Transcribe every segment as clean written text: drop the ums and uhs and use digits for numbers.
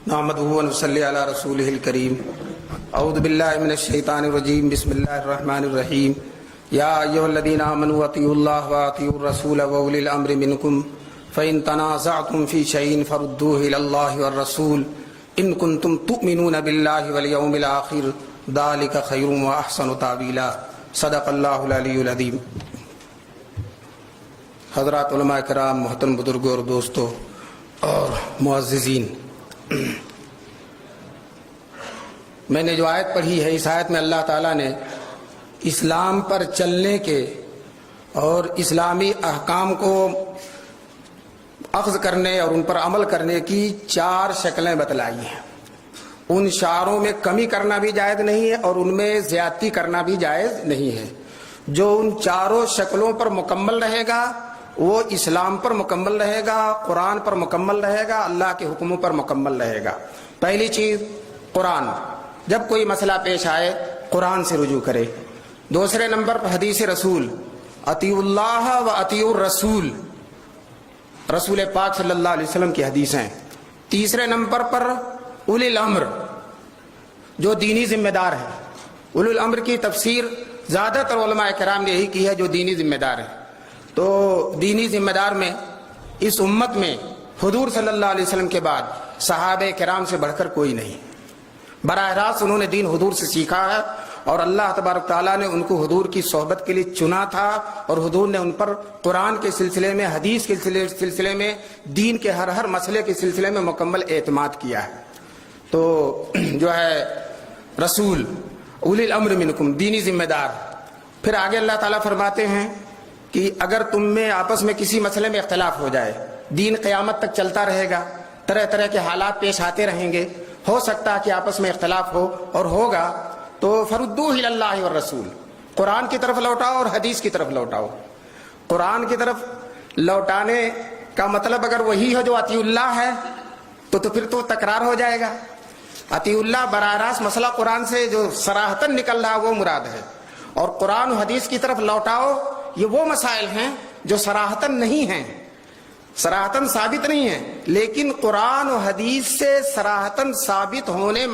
نحمدہ و نصلی علی رسولہ الکریم اعوذ باللہ من الشیطان الرجیم بسم اللہ الرحمن الرحیم یا ایھا الذین آمنوا اطیعوا اللہ واطیعوا الرسول واولی الامر منکم فإن تنازعتم فی شیء فردوہ الی اللہ والرسول ان کنتم تؤمنون باللہ والیوم الآخر ذلک خیر واحسن تأویلا صدق اللہ العلی العظیم۔ حضرات علماء کرام، محترم بزرگوں اور دوستوں اور معززین، میں نے جو آیت پڑھی ہے، اس آیت میں اللہ تعالیٰ نے اسلام پر چلنے کے اور اسلامی احکام کو اخذ کرنے اور ان پر عمل کرنے کی 4 شکلیں بتلائی ہیں۔ ان شعاروں میں کمی کرنا بھی جائز نہیں ہے اور ان میں زیادتی کرنا بھی جائز نہیں ہے۔ جو ان 4 شکلوں پر مکمل رہے گا وہ اسلام پر مکمل رہے گا، قرآن پر مکمل رہے گا، اللہ کے حکموں پر مکمل رہے گا۔ پہلی چیز قرآن، جب کوئی مسئلہ پیش آئے قرآن سے رجوع کرے۔ دوسرے نمبر پر حدیث رسول، اطیعوا اللہ و اطیعوا الرسول، رسول پاک صلی اللہ علیہ وسلم کی حدیثیں۔ تیسرے نمبر پر اولی الامر، جو دینی ذمہ دار ہے۔ اولی الامر کی تفسیر زیادہ تر علماء کرام نے یہی کی ہے، جو دینی ذمہ دار ہے۔ تو دینی ذمہ دار میں اس امت میں حضور صلی اللہ علیہ وسلم کے بعد صحابہ کرام سے بڑھ کر کوئی نہیں۔ براہ راست انہوں نے دین حضور سے سیکھا ہے اور اللہ تبارک تعالیٰ نے ان کو حضور کی صحبت کے لیے چنا تھا، اور حضور نے ان پر قرآن کے سلسلے میں، حدیث کے سلسلے میں، دین کے ہر مسئلے کے سلسلے میں مکمل اعتماد کیا ہے۔ تو جو ہے رسول، اولی الامر منکم، دینی ذمہ دار۔ پھر آگے اللہ تعالیٰ فرماتے ہیں کہ اگر تم میں آپس میں کسی مسئلے میں اختلاف ہو جائے، دین قیامت تک چلتا رہے گا، طرح طرح کے حالات پیش آتے رہیں گے، ہو سکتا ہے کہ آپس میں اختلاف ہو اور ہوگا، تو فردوہ الی اللہ والرسول، قرآن کی طرف لوٹاؤ اور حدیث کی طرف لوٹاؤ۔ قرآن کی طرف لوٹانے کا مطلب اگر وہی ہو جو اطیع اللہ ہے تو پھر تو تکرار ہو جائے گا۔ اطیع اللہ براہ راست مسئلہ قرآن سے جو صراحتاً نکل رہا وہ مراد ہے، اور قرآن و حدیث کی طرف لوٹاؤ یہ وہ مسائل ہیں جو صراحتاً نہیں ہیں، صراحتاً ثابت نہیں ہیں، لیکن قرآن و حدیث سے صراحتاً ثابت ہونے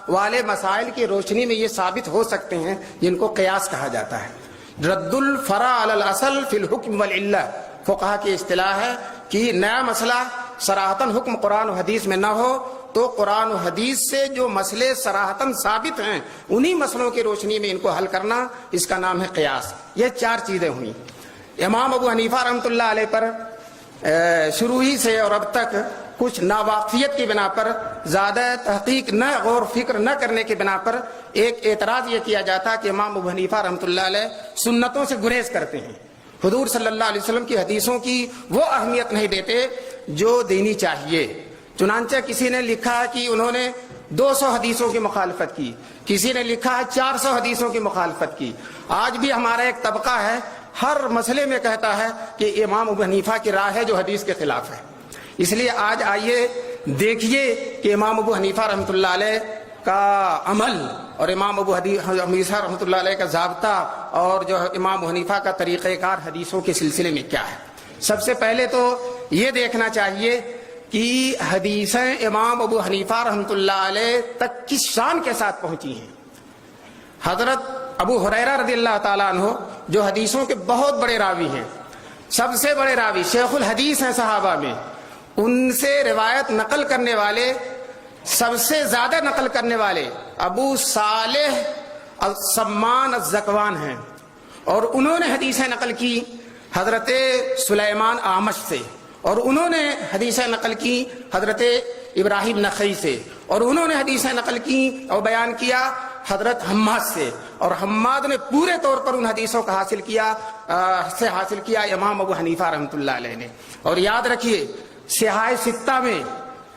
والے مسائل کی روشنی میں یہ ثابت ہو سکتے ہیں، جن کو قیاس کہا جاتا ہے۔ رد الفرع علی الاصل فی الحکم والعلہ، فقہا کی اصطلاح ہے کہ نیا مسئلہ صراحتاً حکم قرآن و حدیث میں نہ ہو تو قرآن و حدیث سے جو مسئلے صراحتاً ثابت ہیں انہی مسئلوں کی روشنی میں ان کو حل کرنا، اس کا نام ہے قیاس۔ یہ 4 چیزیں ہوئیں۔ امام ابو حنیفہ رحمۃ اللہ علیہ پر شروع ہی سے اور اب تک کچھ ناواقفیت کی بنا پر، زیادہ تحقیق نہ غور فکر نہ کرنے کی بنا پر ایک اعتراض یہ کیا جاتا کہ امام ابو حنیفہ رحمۃ اللہ علیہ سنتوں سے گریز کرتے ہیں، حضور صلی اللہ علیہ وسلم کی حدیثوں کی وہ اہمیت نہیں دیتے جو دینی چاہیے۔ چنانچہ کسی نے لکھا ہے کہ انہوں نے 200 حدیثوں کی مخالفت کی، کسی نے لکھا ہے 400 حدیثوں کی مخالفت کی۔ آج بھی ہمارا ایک طبقہ ہے ہر مسئلے میں کہتا ہے کہ امام ابو حنیفہ کی رائے ہے جو حدیث کے خلاف ہے۔ اس لیے آج آئیے دیکھیے کہ امام ابو حنیفہ رحمۃ اللہ علیہ کا عمل اور امام ابو حنیفہ رحمۃ اللہ علیہ کا ضابطہ اور جو امام ابو حنیفہ کا طریقہ کار حدیثوں کے سلسلے میں کیا ہے۔ سب سے پہلے تو یہ دیکھنا چاہیے کہ حدیثیں امام ابو حنیفہ رحمۃ اللہ علیہ تک کس شان کے ساتھ پہنچی ہیں۔ حضرت ابو ہریرہ رضی اللہ تعالیٰ عنہ جو حدیثوں کے بہت بڑے راوی ہیں، سب سے بڑے راوی، شیخ الحدیث ہیں صحابہ میں، ان سے روایت نقل کرنے والے، سب سے زیادہ نقل کرنے والے ابو صالح السمان الزکوان ہیں، اور انہوں نے حدیثیں نقل کی حضرت سلیمان اعمش سے، اور انہوں نے حدیثیں نقل کی حضرت ابراہیم نخعی سے، اور انہوں نے حدیثیں نقل کی اور بیان کیا حضرت حماد سے، اور حماد نے پورے طور پر ان حدیثوں کا حاصل کیا امام ابو حنیفہ رحمۃ اللہ علیہ نے۔ اور یاد رکھیے صحاح ستہ میں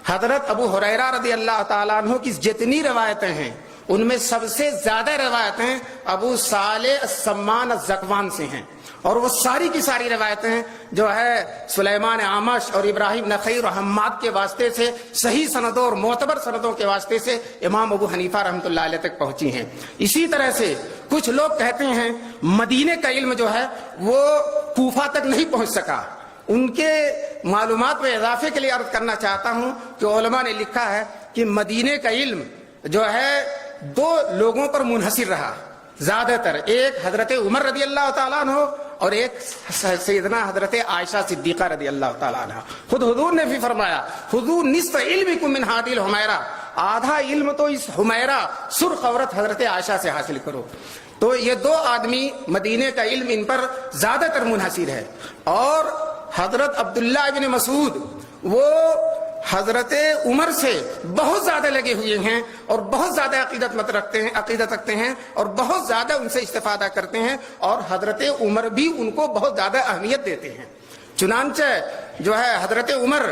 حضرت ابو ہریرہ رضی اللہ تعالیٰ عنہ کی جتنی روایتیں ہیں ان میں سب سے زیادہ روایتیں ابو صالح السمان الزکوان سے ہیں، اور وہ ساری کی ساری روایتیں جو ہے سلیمان اعمش اور ابراہیم نخعی اور حماد کے واسطے سے، صحیح سندوں اور معتبر سندوں کے واسطے سے امام ابو حنیفہ رحمۃ اللہ علیہ تک پہنچی ہیں۔ اسی طرح سے کچھ لوگ کہتے ہیں مدینے کا علم جو ہے وہ کوفہ تک نہیں پہنچ سکا، ان کے معلومات میں اضافے کے لیے عرض کرنا چاہتا ہوں کہ علماء نے لکھا ہے کہ مدینے کا علم جو ہے دو لوگوں پر منحصر رہا زیادہ تر، ایک حضرت عمر رضی اللہ تعالیٰ عنہ اور ایک سیدنا حضرت عائشہ صدیقہ رضی اللہ تعالیٰ عنہ. خود حضور نے بھی فرمایا خذوا نصف علمکم من ہذه الحمیرہ، آدھا علم تو اس حمیرہ سرخ عورت حضرت عائشہ سے حاصل کرو. تو یہ دو آدمی مدینے کا علم ان پر زیادہ تر منحصر ہے. اور حضرت عبداللہ ابن مسعود وہ حضرت عمر سے بہت زیادہ لگے ہوئے ہیں اور بہت زیادہ عقیدت رکھتے ہیں اور بہت زیادہ ان سے استفادہ کرتے ہیں، اور حضرت عمر بھی ان کو بہت زیادہ اہمیت دیتے ہیں. چنانچہ جو ہے حضرت عمر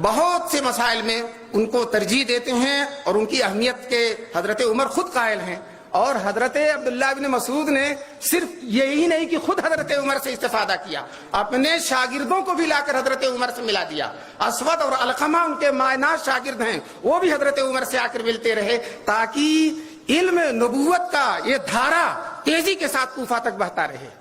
بہت سے مسائل میں ان کو ترجیح دیتے ہیں اور ان کی اہمیت کے حضرت عمر خود قائل ہیں. اور حضرت عبداللہ بن مسعود نے صرف یہی نہیں کہ خود حضرت عمر سے استفادہ کیا، اپنے شاگردوں کو بھی لا کر حضرت عمر سے ملا دیا. اسود اور علقمہ ان کے مائنات شاگرد ہیں، وہ بھی حضرت عمر سے آ کر ملتے رہے تاکہ علم نبوت کا یہ دھارا تیزی کے ساتھ کوفہ تک بہتا رہے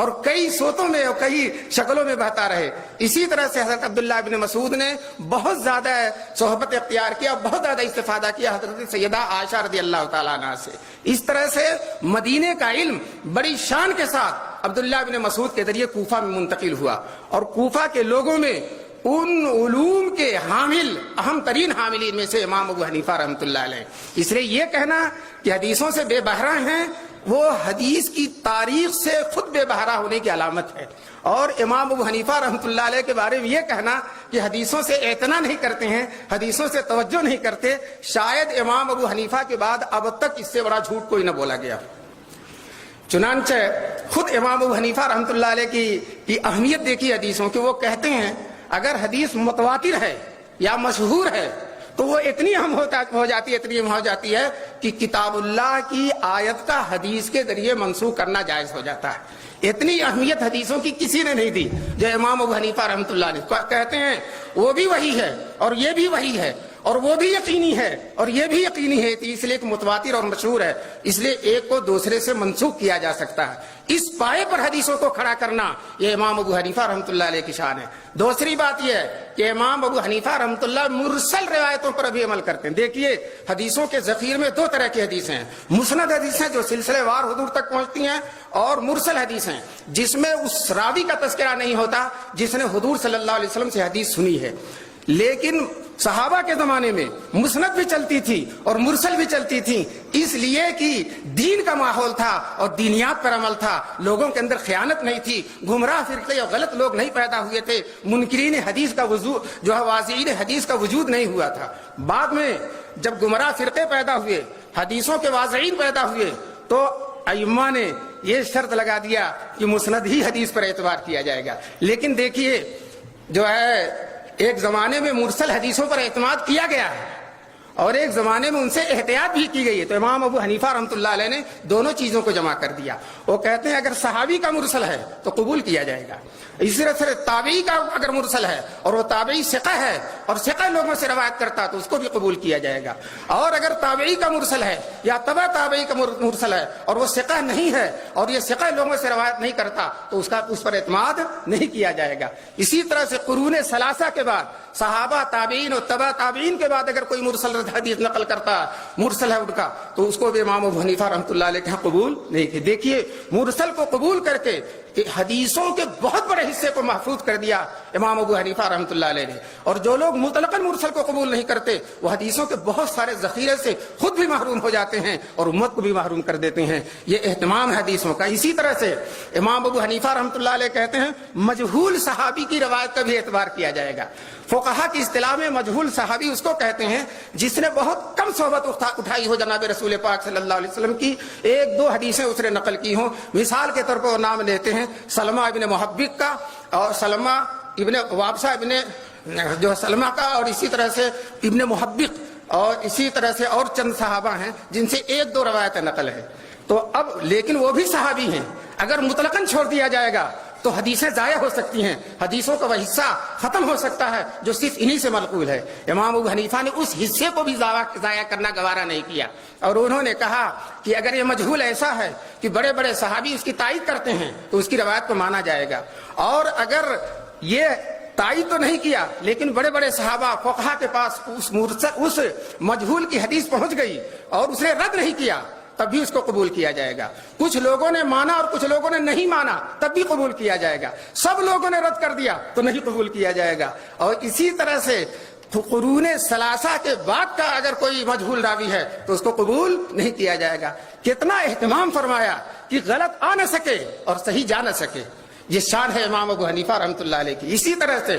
اور کئی صوتوں میں اور کئی شکلوں میں بہتا رہے. اسی طرح سے حضرت عبداللہ بن مسعود نے بہت زیادہ صحبت اختیار کیا، بہت زیادہ استفادہ کیا حضرت سیدہ عائشہ رضی اللہ تعالیٰ عنہ سے. اس طرح سے مدینے کا علم بڑی شان کے ساتھ عبداللہ بن مسعود کے ذریعے کوفہ میں منتقل ہوا، اور کوفہ کے لوگوں میں ان علوم کے حامل اہم ترین حاملین میں سے امام ابو حنیفہ رحمۃ اللہ علیہ. اس لیے یہ کہنا کہ حدیثوں سے بے بہرہ ہیں وہ حدیث کی تاریخ سے خود بے بہرہ ہونے کی علامت ہے. اور امام ابو حنیفہ رحمۃ اللہ علیہ کے بارے میں یہ کہنا کہ حدیثوں سے اعتنا نہیں کرتے ہیں، حدیثوں سے توجہ نہیں کرتے، شاید امام ابو حنیفہ کے بعد اب تک اس سے بڑا جھوٹ کوئی نہ بولا گیا. چنانچہ خود امام ابو حنیفہ رحمۃ اللہ علیہ کی اہمیت دیکھی حدیثوں کی. وہ کہتے ہیں اگر حدیث متواتر ہے یا مشہور ہے تو وہ اتنی اہم ہو جاتی ہے کہ کتاب اللہ کی آیت کا حدیث کے ذریعے منسوخ کرنا جائز ہو جاتا ہے. اتنی اہمیت حدیثوں کی کسی نے نہیں دی جو امام ابو حنیفہ رحمۃ اللہ علیہ کہتے ہیں وہ بھی وہی ہے اور یہ بھی وہی ہے اور وہ بھی یقینی ہے اور یہ بھی یقینی ہے، اس لیے کہ متواتر اور مشہور ہے، اس لیے ایک کو دوسرے سے منسوخ کیا جا سکتا ہے. اس پائے پر حدیثوں کو کھڑا کرنا یہ امام ابو حنیفہ رحمۃ اللہ علیہ کی شان ہے. دوسری بات یہ ہے کہ امام ابو حنیفہ رحمۃ اللہ مرسل روایتوں پر بھی عمل کرتے ہیں. دیکھیے حدیثوں کے ذخیر میں دو طرح کی حدیثیں ہیں، مسند حدیثیں جو سلسلے وار حضور تک پہنچتی ہیں، اور مرسل حدیثیں جس میں اس راوی کا تذکرہ نہیں ہوتا جس نے حضور صلی اللہ علیہ وسلم سے حدیث سنی ہے. لیکن صحابہ کے زمانے میں مسند بھی چلتی تھی اور مرسل بھی چلتی تھی، اس لیے کہ دین کا ماحول تھا اور دینیات پر عمل تھا، لوگوں کے اندر خیانت نہیں تھی، گمراہ فرقے اور غلط لوگ نہیں پیدا ہوئے تھے، منکرین حدیث کا وجود جو ہے واضعین حدیث کا وجود نہیں ہوا تھا. بعد میں جب گمراہ فرقے پیدا ہوئے، حدیثوں کے واضعین پیدا ہوئے، تو ائمہ نے یہ شرط لگا دیا کہ مسند ہی حدیث پر اعتبار کیا جائے گا. لیکن دیکھیے جو ہے ایک زمانے میں مرسل حدیثوں پر اعتماد کیا گیا ہے اور ایک زمانے میں ان سے احتیاط بھی کی گئی ہے. تو امام ابو حنیفہ رحمۃ اللہ علیہ نے دونوں چیزوں کو جمع کر دیا. وہ کہتے ہیں اگر صحابی کا مرسل ہے تو قبول کیا جائے گا، اسی طرح سے تابعی کا اگر مرسل ہے اور وہ تابعی ثقہ ہے اور ثقہ لوگوں سے روایت کرتا تو اس کو بھی قبول کیا جائے گا. اور اگر تابعی کا مرسل ہے یا تبع تابعی کا مرسل ہے اور وہ ثقہ نہیں ہے اور یہ ثقہ لوگوں سے روایت نہیں کرتا تو اس پر اعتماد نہیں کیا جائے گا. اسی طرح سے قرون ثلاثہ کے بعد صحابہ تابعین اور تبع تابعین کے بعد اگر کوئی مرسل حدیث نقل کرتا مرسل ہے ان کا تو اس کو بھی امام ابو حنیفہ رحمۃ اللہ علیہ کے ہاں قبول نہیں کی. دیکھیے مرسل کو قبول کر کے حدیثوں کے بہت بڑے حصے کو محفوظ کر دیا امام ابو حنیفہ رحمۃ اللہ علیہ نے. اور جو لوگ مطلقاً مرسل کو قبول نہیں کرتے وہ حدیثوں کے بہت سارے ذخیرے سے خود بھی محروم ہو جاتے ہیں اور امت کو بھی محروم کر دیتے ہیں. یہ اہتمام حدیثوں کا. اسی طرح سے امام ابو حنیفہ رحمۃ اللہ علیہ کہتے ہیں مجہول صحابی کی روایت کا بھی اعتبار کیا جائے گا. فقہا کی اصطلاح میں مجہول صحابی اس کو کہتے ہیں جس نے بہت کم صحبت اٹھائی ہو جناب رسول پاک صلی اللہ علیہ وسلم کی، ایک دو حدیثیں اس نے نقل کی ہوں. مثال کے طور پر وہ نام لیتے ہیں سلمہ ابن محبق کا اور سلمہ ابن وابسہ ابن جو سلمہ کا، اور اسی طرح سے ابن محبق، اور اسی طرح سے اور چند صحابہ ہیں جن سے ایک دو روایتیں نقل ہے. تو اب لیکن وہ بھی صحابی ہیں، اگر مطلقاً چھوڑ دیا جائے گا تو حدیثیں ضائع ہو سکتی ہیں، حدیثوں کا وہ حصہ ختم ہو سکتا ہے جو صرف انہی سے منقول ہے. امام ابو حنیفہ نے اس حصے کو بھی ضائع کرنا گوارا نہیں کیا اور انہوں نے کہا کہ اگر یہ مجہول ایسا ہے کہ بڑے بڑے صحابی اس کی تائید کرتے ہیں تو اس کی روایت کو مانا جائے گا، اور اگر یہ تائید تو نہیں کیا، لیکن بڑے بڑے صحابہ فقہا کے پاس اس مجہول کی حدیث پہنچ گئی اور اس نے رد نہیں کیا، تب بھی اس کو قبول کیا جائے گا۔ کچھ لوگوں نے مانا اور کچھ لوگوں نے نہیں مانا، تب بھی قبول کیا جائے گا۔ سب لوگوں نے رد کر دیا تو نہیں قبول کیا جائے گا۔ اور اسی طرح سے قرون ثلاثہ کے بعد کا اگر کوئی مجہول راوی ہے تو اس کو قبول نہیں کیا جائے گا۔ کتنا اہتمام فرمایا کہ غلط آ نہ سکے اور صحیح جا نہ سکے، یہ شان ہے امام ابو حنیفہ رحمۃ اللہ علیہ کی۔ اسی طرح سے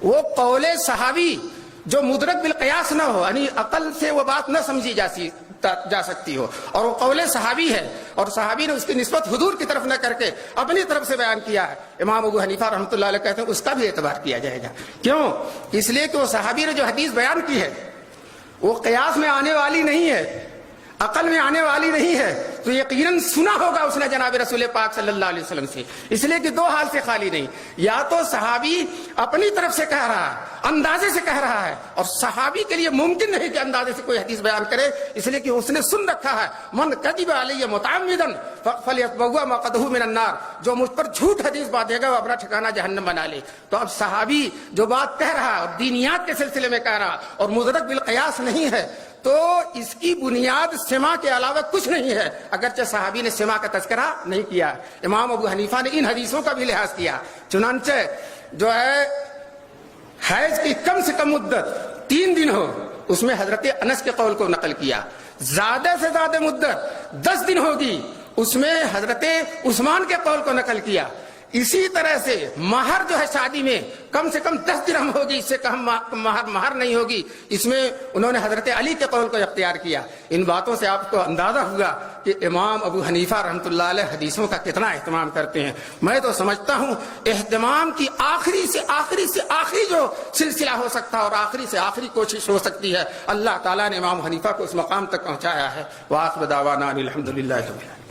وہ قول صحابی جو مدرک بالقیاس نہ ہو، یعنی عقل سے وہ بات نہ سمجھی جا سکتی ہو، اور وہ قول صحابی ہے اور صحابی نے اس کی نسبت حضور کی طرف نہ کر کے اپنی طرف سے بیان کیا ہے، امام ابو حنیفہ رحمۃ اللہ علیہ کہتے ہیں اس کا بھی اعتبار کیا جائے گا۔ کیوں؟ اس لیے کہ وہ صحابی نے جو حدیث بیان کی ہے وہ قیاس میں آنے والی نہیں ہے، عقل میں آنے والی نہیں ہے، تو یقیناً سنا ہوگا اس نے جناب رسول پاک صلی اللہ علیہ وسلم سے، اس لیے کہ دو حال سے خالی نہیں، یا تو صحابی اپنی طرف سے کہہ رہا ہے، اندازے سے کہہ رہا ہے، اور صحابی کے لیے ممکن نہیں کہ اندازے سے کوئی حدیث بیان کرے، اس لیے کہ اس نے سن رکھا ہے، من کذب علی متعمدا فلیتبوأ مقعدہ من النار، جو مجھ پر جھوٹ حدیث باندھے گا وہ اپنا ٹھکانہ جہنم بنا لے۔ تو اب صحابی جو بات کہہ رہا اور دینیات کے سلسلے میں کہہ رہا اور مدرک بالقیاس نہیں ہے، تو اس کی بنیاد سماع کے علاوہ کچھ نہیں ہے، اگرچہ صحابی نے سماع کا تذکرہ نہیں کیا۔ امام ابو حنیفہ نے ان حدیثوں کا بھی لحاظ کیا، چنانچہ جو ہے حیض کی کم سے کم مدت 3 دن ہو، اس میں حضرت انس کے قول کو نقل کیا، زیادہ سے زیادہ مدت 10 دن ہوگی، اس میں حضرت عثمان کے قول کو نقل کیا۔ اسی طرح سے مہر جو ہے شادی میں کم سے کم 10 درہم ہوگی، اس سے کم مہر نہیں ہوگی، اس میں انہوں نے حضرت علی کے قول کو اختیار کیا۔ ان باتوں سے آپ کو اندازہ ہوگا کہ امام ابو حنیفہ رحمۃ اللہ علیہ حدیثوں کا کتنا اہتمام کرتے ہیں۔ میں تو سمجھتا ہوں اہتمام کی آخری سے آخری جو سلسلہ ہو سکتا ہے اور آخری سے آخری کوشش ہو سکتی ہے، اللہ تعالیٰ نے امام حنیفہ کو اس مقام تک پہنچایا ہے۔ وآخر دعوانا الحمد للہ رب العالمین۔